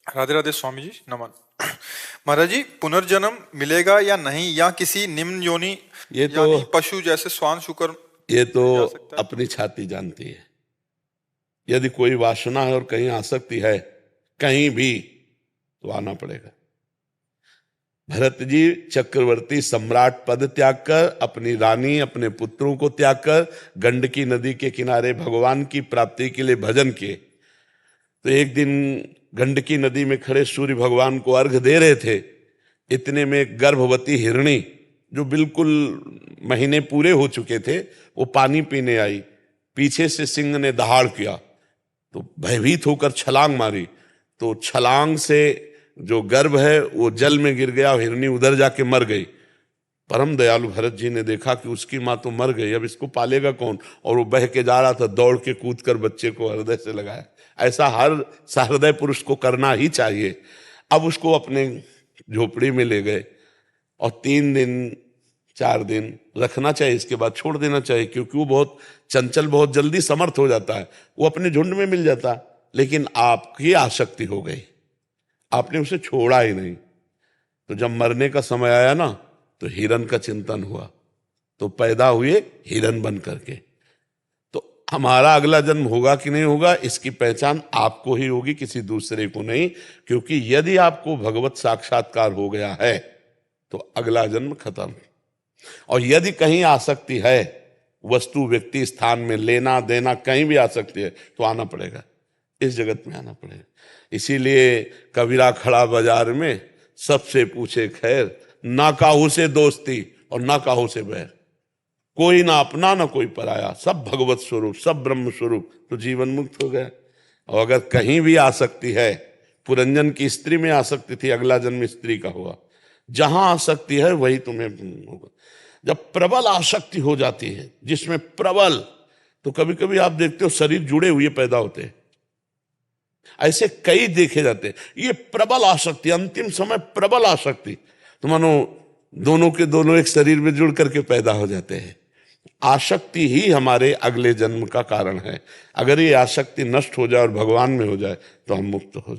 राधे राधे स्वामी जी, नमन। महाराज जी, पुनर्जन्म मिलेगा या नहीं, या किसी निम्न योनि ये तो यानी पशु जैसे श्वान शुकर ये तो में जा सकता है? अपनी छाती जानती है। यदि कोई वासना है और कहीं आसक्ति है कहीं भी, तो आना पड़ेगा। भरत जी चक्रवर्ती सम्राट पद त्याग कर, अपनी रानी अपने पुत्रों को त्याग कर गंडकी नदी के किनारे भगवान की प्राप्ति के लिए भजन किए। तो एक दिन गंडकी नदी में खड़े सूर्य भगवान को अर्घ दे रहे थे। इतने में एक गर्भवती हिरणी, जो बिल्कुल महीने पूरे हो चुके थे, वो पानी पीने आई। पीछे से सिंह ने दहाड़ किया तो भयभीत होकर छलांग मारी, तो छलांग से जो गर्भ है वो जल में गिर गया और हिरणी उधर जाके मर गई। परम दयालु भरत जी ने देखा कि उसकी माँ तो मर गई, अब इसको पालेगा कौन? और वो बह के जा रहा था, दौड़ के कूद कर बच्चे को हृदय से लगाया। ऐसा हर सहृदय पुरुष को करना ही चाहिए। अब उसको अपने झोपड़ी में ले गए और 3 दिन 4 दिन रखना चाहिए, इसके बाद छोड़ देना चाहिए, क्योंकि वो बहुत चंचल, बहुत जल्दी समर्थ हो जाता है, वो अपने झुंड में मिल जाता। लेकिन आपकी आसक्ति हो गई, आपने उसे छोड़ा ही नहीं। तो जब मरने का समय आया ना, तो हिरन का चिंतन हुआ, तो पैदा हुए हिरन बन करके। तो हमारा अगला जन्म होगा कि नहीं होगा, इसकी पहचान आपको ही होगी, किसी दूसरे को नहीं। क्योंकि यदि आपको भगवत साक्षात्कार हो गया है तो अगला जन्म खत्म। और यदि कहीं आसक्ति है, वस्तु व्यक्ति स्थान में, लेना देना कहीं भी आसक्ति है, तो आना पड़ेगा, इस जगत में आना पड़ेगा। इसीलिए कबीरा खड़ा बाजार में, सबसे पूछे खैर, ना काहू से दोस्ती और ना काहू से बैर। कोई ना अपना ना कोई पराया, सब भगवत स्वरूप, सब ब्रह्म स्वरूप, तो जीवन मुक्त हो गया। और अगर कहीं भी आसक्ति है, पुरंजन की स्त्री में आसक्ति थी, अगला जन्म स्त्री का हुआ। जहां आसक्ति है वही तुम्हें होगा। जब प्रबल आसक्ति हो जाती है, जिसमें प्रबल, तो कभी कभी आप देखते हो शरीर जुड़े हुए पैदा होते हैं, ऐसे कई देखे जाते हैं। ये प्रबल आसक्ति, अंतिम समय प्रबल आसक्ति, तो मानो दोनों के दोनों एक शरीर में जुड़ करके पैदा हो जाते हैं। आसक्ति ही हमारे अगले जन्म का कारण है। अगर ये आसक्ति नष्ट हो जाए और भगवान में हो जाए, तो हम मुक्त हो जाए।